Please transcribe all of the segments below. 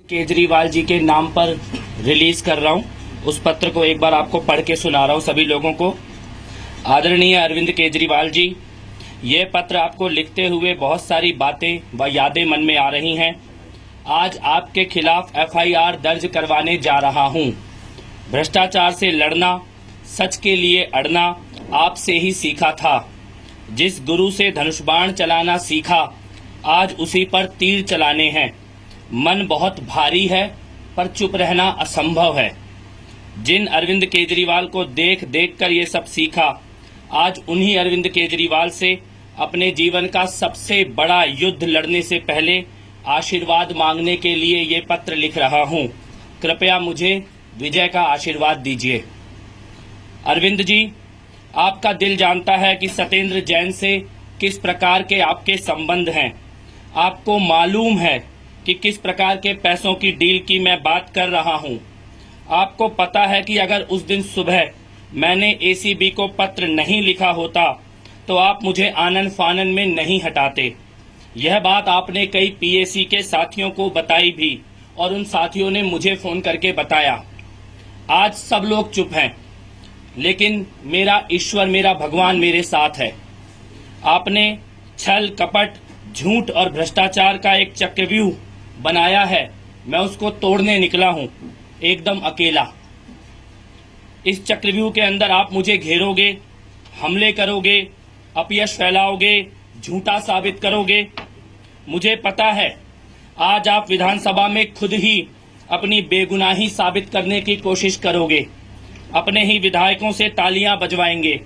केजरीवाल जी के नाम पर रिलीज कर रहा हूं। उस पत्र को एक बार आपको पढ़ के सुना रहा हूं सभी लोगों को। आदरणीय अरविंद केजरीवाल जी, ये पत्र आपको लिखते हुए बहुत सारी बातें व यादें मन में आ रही हैं। आज आपके खिलाफ FIR दर्ज करवाने जा रहा हूं। भ्रष्टाचार से लड़ना, सच के लिए अड़ना आपसे ही सीखा था। जिस गुरु से धनुष बाण चलाना सीखा, आज उसी पर तीर चलाने हैं। मन बहुत भारी है पर चुप रहना असंभव है। जिन अरविंद केजरीवाल को देख देख कर ये सब सीखा, आज उन्हीं अरविंद केजरीवाल से अपने जीवन का सबसे बड़ा युद्ध लड़ने से पहले आशीर्वाद मांगने के लिए ये पत्र लिख रहा हूं। कृपया मुझे विजय का आशीर्वाद दीजिए। अरविंद जी, आपका दिल जानता है कि सत्येंद्र जैन से किस प्रकार के आपके संबंध हैं। आपको मालूम है कि किस प्रकार के पैसों की डील की मैं बात कर रहा हूं। आपको पता है कि अगर उस दिन सुबह मैंने ACB को पत्र नहीं लिखा होता तो आप मुझे आनन फानन में नहीं हटाते। यह बात आपने कई PAC के साथियों को बताई भी और उन साथियों ने मुझे फोन करके बताया। आज सब लोग चुप हैं, लेकिन मेरा ईश्वर, मेरा भगवान मेरे साथ है। आपने छल, कपट, झूठ और भ्रष्टाचार का एक चक्रव्यूह बनाया है। मैं उसको तोड़ने निकला हूं, एकदम अकेला। इस चक्रव्यूह के अंदर आप मुझे घेरोगे, हमले करोगे, अपयश फैलाओगे, झूठा साबित करोगे। मुझे पता है आज आप विधानसभा में खुद ही अपनी बेगुनाही साबित करने की कोशिश करोगे। अपने ही विधायकों से तालियां बजवाएंगे।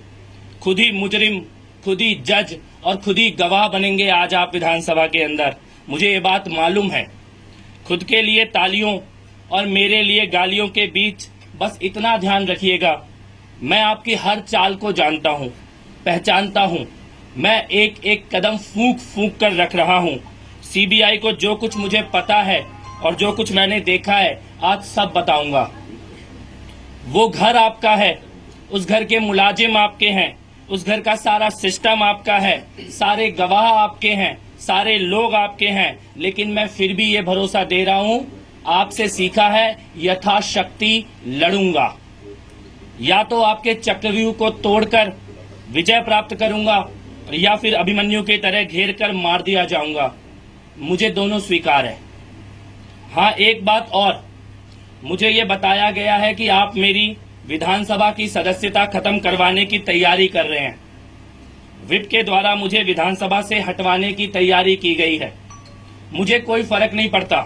खुद ही मुजरिम, खुद ही जज और खुद ही गवाह बनेंगे आज आप विधानसभा के अंदर। मुझे ये बात मालूम है। खुद के लिए तालियों और मेरे लिए गालियों के बीच बस इतना ध्यान रखिएगा, मैं आपकी हर चाल को जानता हूं, पहचानता हूं। मैं एक एक कदम फूंक फूंक कर रख रहा हूं। CBI को जो कुछ मुझे पता है और जो कुछ मैंने देखा है आज सब बताऊंगा। वो घर आपका है, उस घर के मुलाजिम आपके हैं, उस घर का सारा सिस्टम आपका है, सारे गवाह आपके हैं, सारे लोग आपके हैं। लेकिन मैं फिर भी ये भरोसा दे रहा हूं, आपसे सीखा है, यथाशक्ति लड़ूंगा। या तो आपके चक्रव्यूह को तोड़कर विजय प्राप्त करूंगा या फिर अभिमन्यु की तरह घेर कर मार दिया जाऊंगा। मुझे दोनों स्वीकार है। हाँ, एक बात और, मुझे ये बताया गया है कि आप मेरी विधानसभा की सदस्यता खत्म करवाने की तैयारी कर रहे हैं। विप के द्वारा मुझे विधानसभा से हटवाने की तैयारी की गई है। मुझे कोई फर्क नहीं पड़ता,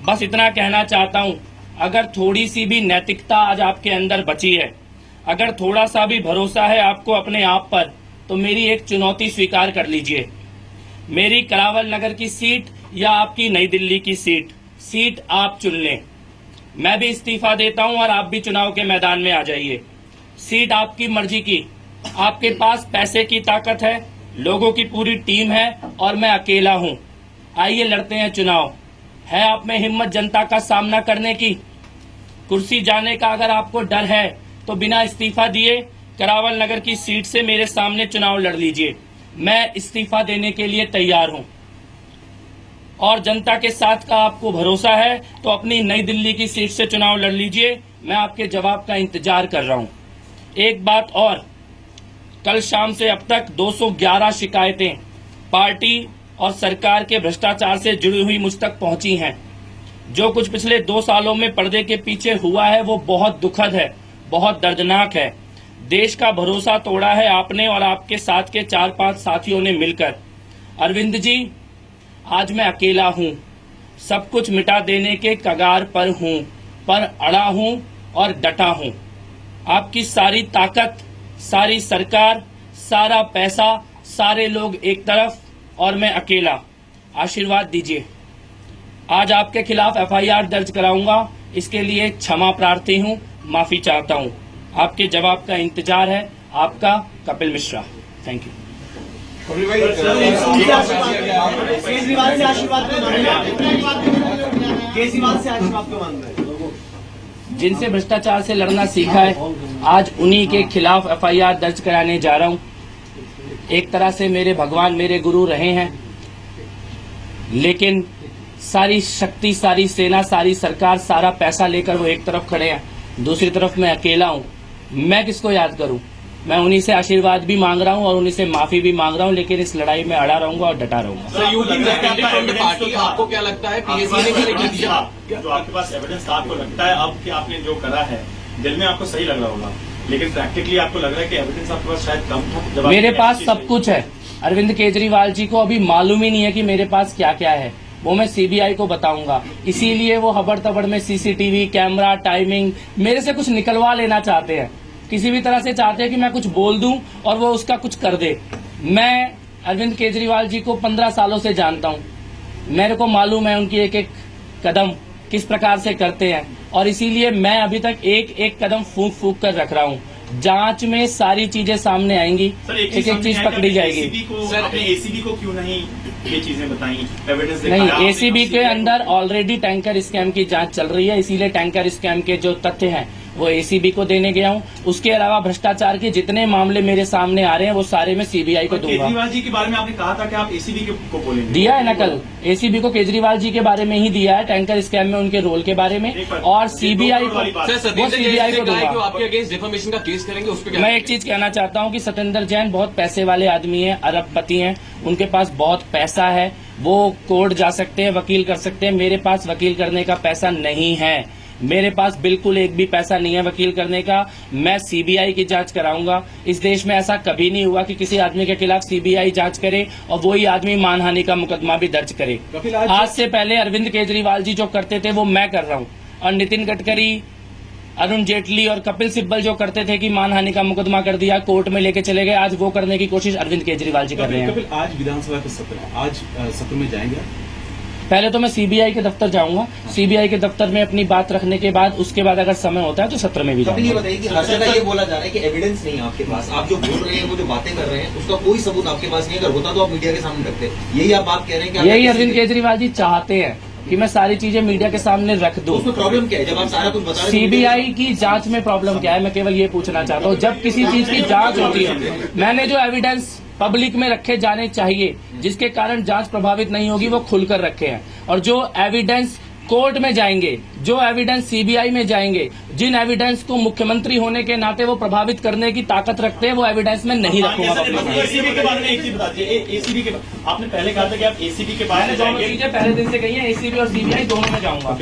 बस इतना कहना चाहता हूं, अगर थोड़ी सी भी नैतिकता आज आपके अंदर बची है, अगर थोड़ा सा भी भरोसा है आपको अपने आप पर, तो मेरी एक चुनौती स्वीकार कर लीजिए। मेरी करावल नगर की सीट या आपकी नई दिल्ली की सीट आप चुन लें। मैं भी इस्तीफा देता हूं और आप भी चुनाव के मैदान में आ जाइए। सीट आपकी मर्जी की। आपके पास पैसे की ताकत है, लोगों की पूरी टीम है और मैं अकेला हूं। आइए लड़ते हैं चुनाव। है आप में हिम्मत जनता का सामना करने की? कुर्सी जाने का अगर आपको डर है तो बिना इस्तीफा दिए करावल नगर की सीट से मेरे सामने चुनाव लड़ लीजिए। मैं इस्तीफा देने के लिए तैयार हूं। और जनता के साथ का आपको भरोसा है तो अपनी नई दिल्ली की सीट से चुनाव लड़ लीजिए। मैं आपके जवाब का इंतजार कर रहा हूं। एक बात और, कल शाम से अब तक 211 शिकायतें पार्टी और सरकार के भ्रष्टाचार से जुड़ी हुई मुझ तक पहुंची हैं। जो कुछ पिछले 2 सालों में पर्दे के पीछे हुआ है वो बहुत दुखद है, बहुत दर्दनाक है। देश का भरोसा तोड़ा है आपने और आपके साथ के 4-5 साथियों ने मिलकर। अरविंद जी, आज मैं अकेला हूं, सब कुछ मिटा देने के कगार पर हूं, पर अड़ा हूं और डटा हूं। आपकी सारी ताकत, सारी सरकार, सारा पैसा, सारे लोग एक तरफ और मैं अकेला। आशीर्वाद दीजिए। आज आपके खिलाफ FIR दर्ज कराऊंगा, इसके लिए क्षमा प्रार्थी हूं, माफी चाहता हूं। आपके जवाब का इंतजार है। आपका कपिल मिश्रा। Thank you. जिनसे भ्रष्टाचार से लड़ना सीखा है, आज उन्हीं के खिलाफ FIR दर्ज कराने जा रहा हूं। एक तरह से मेरे भगवान, मेरे गुरु रहे हैं, लेकिन सारी शक्ति, सारी सेना, सारी सरकार, सारा पैसा लेकर वो एक तरफ खड़े हैं, दूसरी तरफ मैं अकेला हूँ। मैं किसको याद करूँ? मैं उन्हीं से आशीर्वाद भी मांग रहा हूँ और उन्हीं से माफी भी मांग रहा हूँ, लेकिन इस लड़ाई में अड़ा रहूंगा और डटा रहूंगा। आपको क्या लगता है पीएससी ने जो आपके पास एविडेंस था, आपको लगता है अब कि आपने जो करा है दिल में आपको सही लग रहा होगा, लेकिन प्रैक्टिकली आपको लग रहा है कि एविडेंस आपके पास शायद कम था? मेरे पास सब कुछ है। अरविंद केजरीवाल जी को अभी मालूम ही नहीं है कि मेरे पास क्या क्या है। वो मैं सीबीआई को बताऊंगा, इसीलिए वो हबड़ तबड़ में सीसीटीवी कैमरा, टाइमिंग मेरे से कुछ निकलवा लेना चाहते हैं। किसी भी तरह से चाहते हैं कि मैं कुछ बोल दूं और वो उसका कुछ कर दे। मैं अरविंद केजरीवाल जी को 15 सालों से जानता हूं, मेरे को मालूम है उनकी एक एक कदम किस प्रकार से करते हैं, और इसीलिए मैं अभी तक एक एक कदम फूंक फूंक कर रख रहा हूं। जांच में सारी चीजें सामने आएंगी, एक एक चीज पकड़ी जाएगी। एसीबी को क्यों नहीं ये चीजें बताई, एविडेंस नहीं, एसीबी के अंदर ऑलरेडी टैंकर स्कैम की जांच चल रही है, इसीलिए टैंकर स्कैम के जो तथ्य हैं वो एसीबी को देने गया हूं। उसके अलावा भ्रष्टाचार के जितने मामले मेरे सामने आ रहे हैं वो सारे मैं सीबीआई को दूंगा। केजरीवाल जी के बारे में आपने कहा था कि आप एसीबी को बोलेंगे, दिया है ना कल। एसीबी को केजरीवाल जी के बारे में ही दिया है, टैंकर स्कैम में उनके रोल के बारे में, और सीबीआई को दूंगा। आपके अगेंस्ट डिफेमेशन का केस करेंगे उस पर? मैं एक चीज कहना चाहता हूं कि सत्येंद्र जैन बहुत पैसे वाले आदमी हैं, अरबपति हैं, उनके पास बहुत पैसा है, वो कोर्ट जा सकते हैं, वकील कर सकते हैं। मेरे पास वकील करने का पैसा नहीं है, मेरे पास बिल्कुल एक भी पैसा नहीं है वकील करने का। मैं सीबीआई की जांच कराऊंगा। इस देश में ऐसा कभी नहीं हुआ कि किसी आदमी के खिलाफ सीबीआई जांच करे और वही आदमी मानहानि का मुकदमा भी दर्ज करे। आज से पहले अरविंद केजरीवाल जी जो करते थे वो मैं कर रहा हूं, और नितिन गडकरी, अरुण जेटली और कपिल सिब्बल जो करते थे कि मानहानि का मुकदमा कर दिया, कोर्ट में लेके चले गए, आज वो करने की कोशिश अरविंद केजरीवाल जी कर रहे हैं। आज विधानसभा का सत्र है, आज सत्र में जाएंगे? पहले तो मैं सीबीआई के दफ्तर जाऊंगा, सीबीआई के दफ्तर में अपनी बात रखने के बाद उसके बाद अगर समय होता है तो सत्र में भी जाऊंगा। ये बताइए कि हर जगह ये बोला जा रहा है कि एविडेंस नहीं है आपके पास, आप जो बोल रहे हैं, वो जो बातें कर रहे हैं, उसका कोई सबूत आपके पास नहीं है। अगर होता तो आप मीडिया के सामने रखते। यही आप बात कह रहे हैं कि यही अरविंद केजरीवाल जी चाहते हैं कि मैं सारी चीजें मीडिया के सामने रख दूं। उसमें प्रॉब्लम क्या है जब आप सारा कुछ बता रहे हैं? सीबीआई की जांच में प्रॉब्लम क्या है, मैं केवल ये पूछना चाहता हूँ। जब किसी चीज की जांच होती है, मैंने जो एविडेंस पब्लिक में रखे जाने चाहिए जिसके कारण जांच प्रभावित नहीं होगी वो खुलकर रखे हैं, और जो एविडेंस कोर्ट में जाएंगे, जो एविडेंस सीबीआई में जाएंगे, जिन एविडेंस को मुख्यमंत्री होने के नाते वो प्रभावित करने की ताकत रखते हैं, वो एविडेंस में नहीं रखूंगा। एसीबी के बारे में एक चीज बताइए, एसीबी के आपने पहले कहा था कि आप एसीबी के बारे में दोनों चीजें पहले दिन से कही है, एसीबी और सीबीआई दोनों में जाऊंगा।